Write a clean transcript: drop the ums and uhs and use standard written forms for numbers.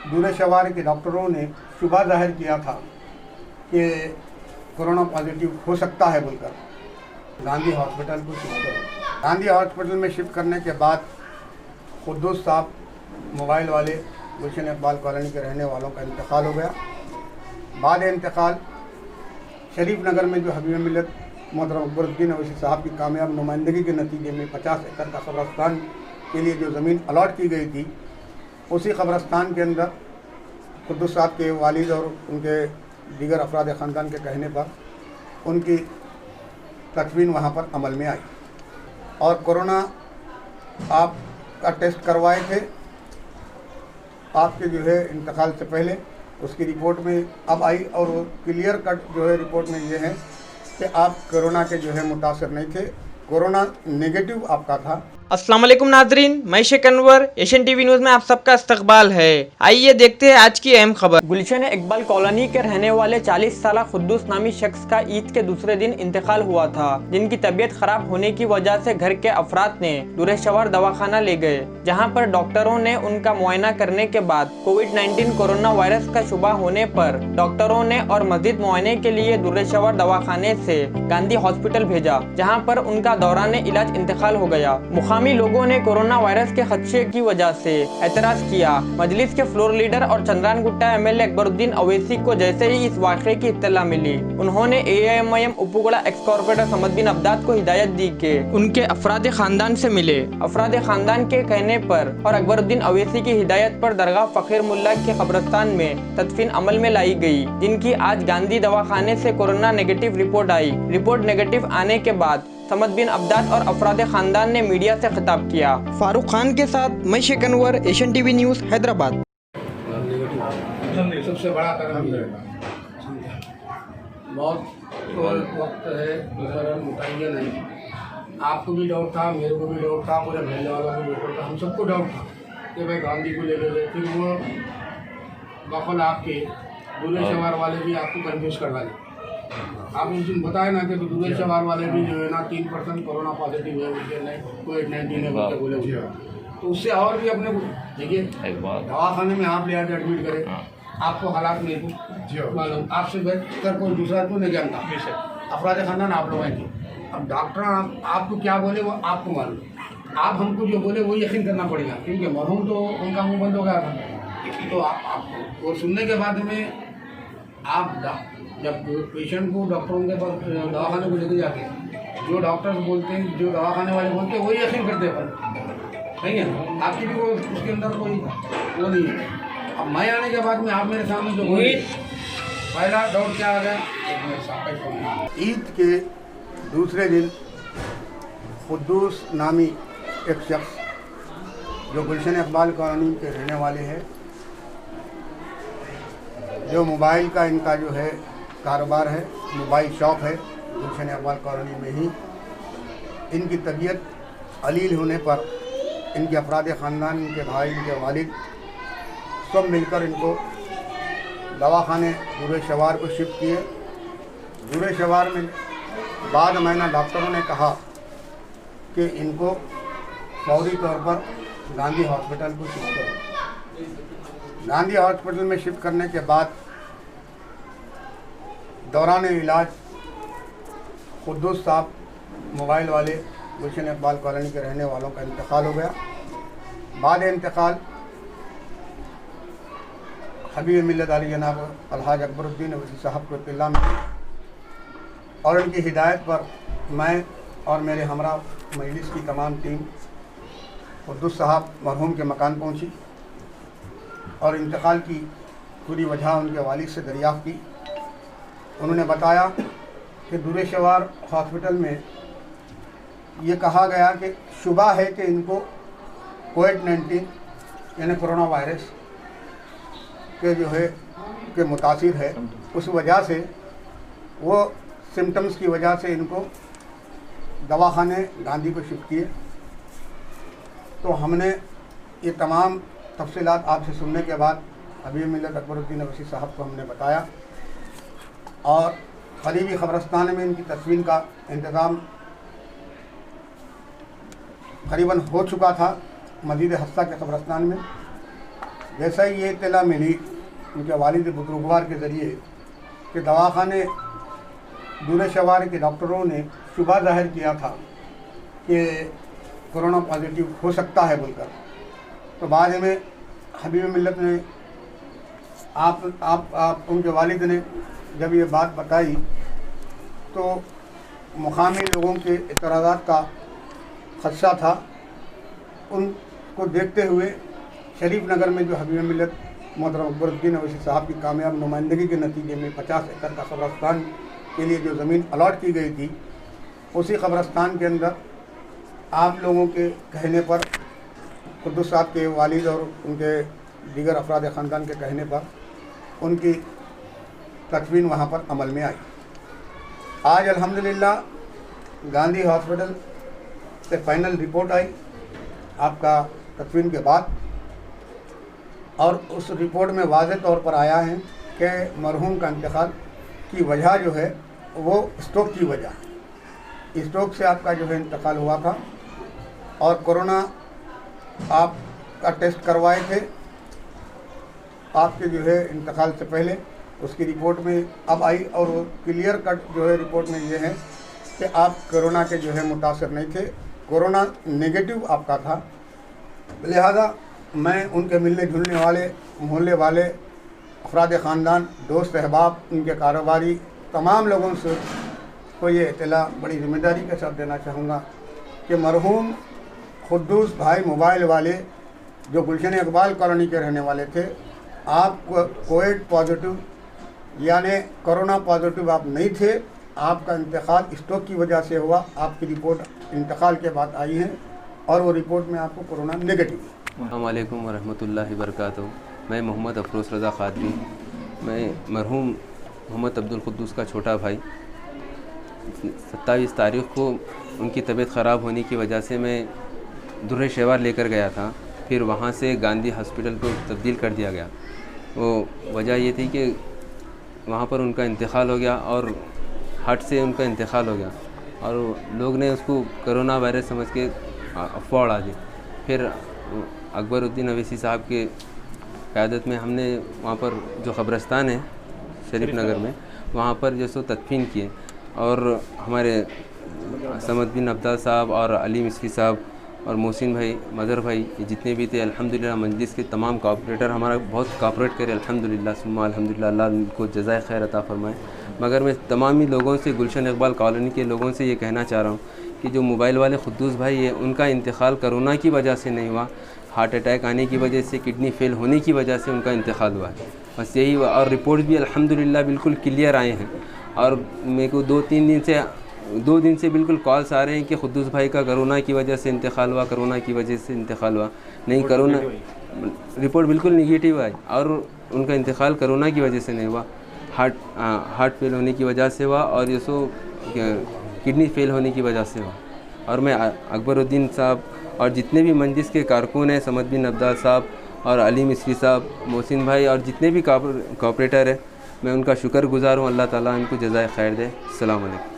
दूर शवार के डॉक्टरों ने शुबा जाहिर किया था कि कोरोना पॉजिटिव हो सकता है बोलकर गांधी हॉस्पिटल को शिफ्ट करो। गांधी हॉस्पिटल में शिफ्ट करने के बाद खुद्दूस साहब मोबाइल वाले गुलशन इकबाल कॉलोनी के रहने वालों का इंतकाल हो गया। बाद इंतकाल शरीफ नगर में जो हबीब मिल्लत मोहतरम अकबरुद्दीन अवैसी साहब की कामयाब नुमाइंदगी के नतीजे में 50 एकड़ का कब्रस्तान के लिए जो ज़मीन अलॉट की गई थी, उसी कब्रस्तान के अंदर खुद्दूस साहब के वालिद और उनके दीगर अफराद ख़ानदान के कहने पर उनकी तदफीन वहाँ पर अमल में आई और कोरोना आप का टेस्ट करवाए थे आपके जो है इंतकाल से पहले। उसकी रिपोर्ट में अब आई और वो क्लियर कट जो है रिपोर्ट में ये है कि आप कोरोना के जो है मुतासर नहीं थे, कोरोना नेगेटिव आपका था। अस्सलाम वालेकुम नाजरीन, मैं Sheikh Anwar, Asian TV news में आप सबका इस्तकबाल है। आइए देखते हैं आज की अहम खबर। गुलशन इकबाल कॉलोनी के रहने वाले 40 साल खुद्दूस नामी शख्स का ईद के दूसरे दिन इंतकाल हुआ था, जिनकी तबीयत खराब होने की वजह से घर के अफराद ने दूर-ए-शवार दवाखाना ले गए, जहां पर डॉक्टरों ने उनका मुआयना करने के बाद कोविड-19 कोरोना वायरस का शुबा होने पर डॉक्टरों ने और मजीद मुआयने के लिए दूर-ए-शवार दवाखाने से गांधी हॉस्पिटल भेजा, जहाँ पर उनका दौरान इलाज इंतकाल हो गया। मुकामी लोगों ने कोरोना वायरस के खदशे की वजह से एतराज किया। मजलिस के फ्लोर लीडर और चंद्रान गुट्टा एमएलए अकबरुद्दीन अवैसी को जैसे ही इस वाक़े की इत्तला मिली, उन्होंने AIMIM Uppuguda ex corporator Samad bin Abdad को हिदायत दी कि उनके अफराद खानदान से मिले। अफराद खानदान के कहने पर और अकबरुद्दीन अवैसी की हिदायत पर दरगाह फकीर मुल्ला के कब्रस्तान में तदफीन अमल में लाई गई, जिनकी आज गांधी दवाखाने से कोरोना नेगेटिव रिपोर्ट आई। रिपोर्ट नेगेटिव आने के बाद समद बिन अब्दाद और अफराद खानदान ने मीडिया से खिताब किया। फारूक खान के साथ मैं Sheikh Anwar, Asian TV news, Hyderabad. सबसे बड़ा करम बहुत वक्त है, मुतय्यन नहीं। आपको भी डाउट था, मेरे को भी डाउट था, पूरे महल्ले वालों को भी डाउट था, हम सबको डाउट था कि भाई गांधी को ले गए। फिर वो बखल आपके दूर-ए-शवार वाले भी आपको कन्फ्यूज करवा दिए। आप उस दिन बताए ना कि दूर-ए-शवार वाले भी जो है ना 3% कोरोना पॉजिटिव है, उनके नहीं कोविड-19 है बोलते बोले हुए, तो उससे और भी अपने देखिए दवाखाने में आप ले आके एडमिट करें, आपको हालात नहीं थे मालूम, आपसे बेहतर कोई दूसरा तो नहीं जानता, अफराद खानदान आप लोग हैं। अब डॉक्टर आपको क्या बोले वो आपको मालूम, आप हमको जो बोले वो यकीन करना पड़ेगा, क्योंकि मरहूम तो उनका मुँह बंद हो गया था। तो आप वो सुनने के बाद में आप जब पेशेंट को डॉक्टरों के पास दवाखाने को लेके जाते हैं, जो डॉक्टर्स बोलते हैं, जो दवाखाने वाले बोलते हैं, वही यकीन करते हैं, नहीं है आपकी भी वो उसके अंदर कोई वो नहीं है। अब मैं आने के बाद में आप मेरे सामने जो बोले, पहला डाउट क्या आ गया, ईद के दूसरे दिन खुद्दूस नामी एक शख्स जो गुलशन इकबाल कॉलोनी के रहने वाले हैं, जो मोबाइल का इनका जो है कारोबार है, मोबाइल शॉप है गुलशन इकबाल कॉलोनी में ही, इनकी तबीयत अलील होने पर इनके अफराद ख़ानदान, इनके भाई, इनके वालिद सब मिलकर इनको दवाखाने दूर-ए-शवार को शिफ्ट किए। दूर-ए-शवार में बाद महीना डॉक्टरों ने कहा कि इनको फौरी तौर पर गांधी हॉस्पिटल को शिफ्ट करो। गांधी हॉस्पिटल में शिफ्ट करने के बाद दौरान इलाज खुद्दूस साहब मोबाइल वाले गुलशन इकबाल कॉलोनी के रहने वालों का इंतकाल हो गया। बाद इंतकाल हबीब मिल्लत अली जनाब अलहाज अकबरुद्दीन अवैसी साहब को इत्तला मिली और उनकी हिदायत पर मैं और मेरे हमरा मजलिस की तमाम टीम खुद्दूस साहब मरहूम के मकान पहुंची और इंतकाल की पूरी वजह उनके वालिद से दरियाफ़्त की। उन्होंने बताया कि दूर-ए-शवार हॉस्पिटल में ये कहा गया कि शुबा है कि इनको कोविड-19 यानी कोरोना वायरस के जो है के मुतासिर है, उस वजह से वो सिम्टम्स की वजह से इनको दवाखाने गांधी को शिफ्ट किए। तो हमने ये तमाम तफसीलात आपसे सुनने के बाद हबीब मिल्लत अकबरुद्दीन अवैसी साहब को हमने बताया और करीबी कब्रस्तान में इनकी तदफीन का इंतज़ाम करीबन हो चुका था, मस्जिद हफ्सा के कब्रस्तान में। जैसा ही ये इत्तला मिली उनके वालिद बुजुर्गवार के ज़रिए कि दवाखाने दूर शवार के डॉक्टरों ने शुबा ज़ाहिर किया था कि कोरोना पॉजिटिव हो सकता है बोलकर, तो बाद में हबीब मिल्लत ने आप उनके वालिद ने जब ये बात बताई तो मुकामी लोगों के इतराज़ात का खदशा था। उनको देखते हुए शरीफ नगर में जो हबीब मिल्लत मोहतरम अकबरुद्दीन अवैसी साहब की कामयाब नुमाइंदगी के नतीजे में 50 एकड़ का कब्रस्तान के लिए जो ज़मीन अलॉट की गई थी, उसी कब्रस्तान के अंदर आप लोगों के कहने पर, कुद्दुस साहब के वालिद और उनके दीगर अफराद ख़ानदान के कहने पर उनकी तदफीन वहाँ पर अमल में आई। आज अल्हम्दुलिल्लाह गांधी हॉस्पिटल से फाइनल रिपोर्ट आई आपका तदफीन के बाद, और उस रिपोर्ट में वाज़ेह तौर पर आया है कि मरहूम का इंतकाल की वजह जो है वो स्ट्रोक की वजह, स्ट्रोक से आपका जो है इंतकाल हुआ था और कोरोना आपका टेस्ट करवाए थे आपके जो है इंतकाल से पहले, उसकी रिपोर्ट में अब आई और वो क्लियर कट जो है रिपोर्ट में ये है कि आप कोरोना के जो है मुतासर नहीं थे, कोरोना नेगेटिव आपका था। लिहाजा मैं उनके मिलने जुलने वाले मोहल्ले वाले अफराद ख़ानदान, दोस्त अहबाब, उनके कारोबारी तमाम लोगों से को ये इत्तला बड़ी ज़िम्मेदारी के साथ देना चाहूँगा कि मरहूम खुद्दूस भाई मोबाइल वाले जो गुलशन इकबाल कॉलोनी के रहने वाले थे, आप कोविड पॉजिटिव यानी कोरोना पॉजिटिव आप नहीं थे, आपका इंतकाल स्ट्रोक की वजह से हुआ। आपकी रिपोर्ट इंतकाल के बाद आई है और वो रिपोर्ट में आपको कोरोना नेगेटिव है। अस्सलाम वालेकुम वरहमतुल्लाहि वबरकातुहू। मैं मोहम्मद अफरोज़ रज़ा क़ादरी, मैं मरहूम मोहम्मद अब्दुल कुद्दूस का छोटा भाई। 27 तारीख़ को उनकी तबीयत ख़राब होने की वजह से मैं दुर्र शेवार लेकर गया था, फिर वहाँ से गांधी हॉस्पिटल को तब्दील कर दिया गया। वो वजह ये थी कि वहाँ पर उनका इंतकाल हो गया और हार्ट से उनका इंतकाल हो गया और लोग ने उसको कोरोना वायरस समझ के अफवाह उड़ा दी। फिर अकबरुद्दीन अवैसी साहब के क़यादत में हमने वहाँ पर जो कब्रस्तान है शरीफ नगर में, वहाँ पर जो सो तदफीन किए और हमारे समद बिन अब्दाल साहब और अली मिस्री साहब और मोहसिन भाई, मज़हर भाई, ये जितने भी थे अल्हम्दुलिल्लाह मजलिस के तमाम कॉपरेटर हमारा बहुत कॉपरेट करे अल्हम्दुलिल्लाह सुम्मा अल्हम्दुलिल्लाह, अल्लाह उनको जज़ाए खैर अता फ़रमाए। मगर मैं तमामी लोगों से, गुलशन इकबाल कॉलोनी के लोगों से ये कहना चाह रहा हूँ कि जो मोबाइल वाले खुद्दूस भाई है, उनका इंतकाल कोरोना की वजह से नहीं हुआ, हार्ट अटैक आने की वजह से, किडनी फेल होने की वजह से उनका इंतकाल हुआ है, बस यही हुआ। और रिपोर्ट भी अल्हम्दुलिल्लाह बिल्कुल क्लियर आए हैं और मेरे को 2 दिन से बिल्कुल कॉल्स आ रहे हैं कि खुद्दूस भाई का कोरोना की वजह से इंतकाल हुआ, कोरोना की वजह से इंतकाल हुआ। नहीं, कोरोना रिपोर्ट बिल्कुल निगेटिव आई और उनका इंतकाल कोरोना की वजह से नहीं हुआ, हार्ट फेल होने की वजह से हुआ और ये सो किडनी फेल होने की वजह से हुआ। और मैं अकबरुद्दीन साहब और जितने भी मंजिस के कारकुन हैं, समद बिन अब्दाल साहब और अली मिस्री साहब, मोहसिन भाई और जितने भी कॉपरेटर हैं, मैं उनका शुक्रगुज़ार हूँ। अल्लाह ताला इनको जज़ाए खैर दे। अस्सलाम वालेकुम।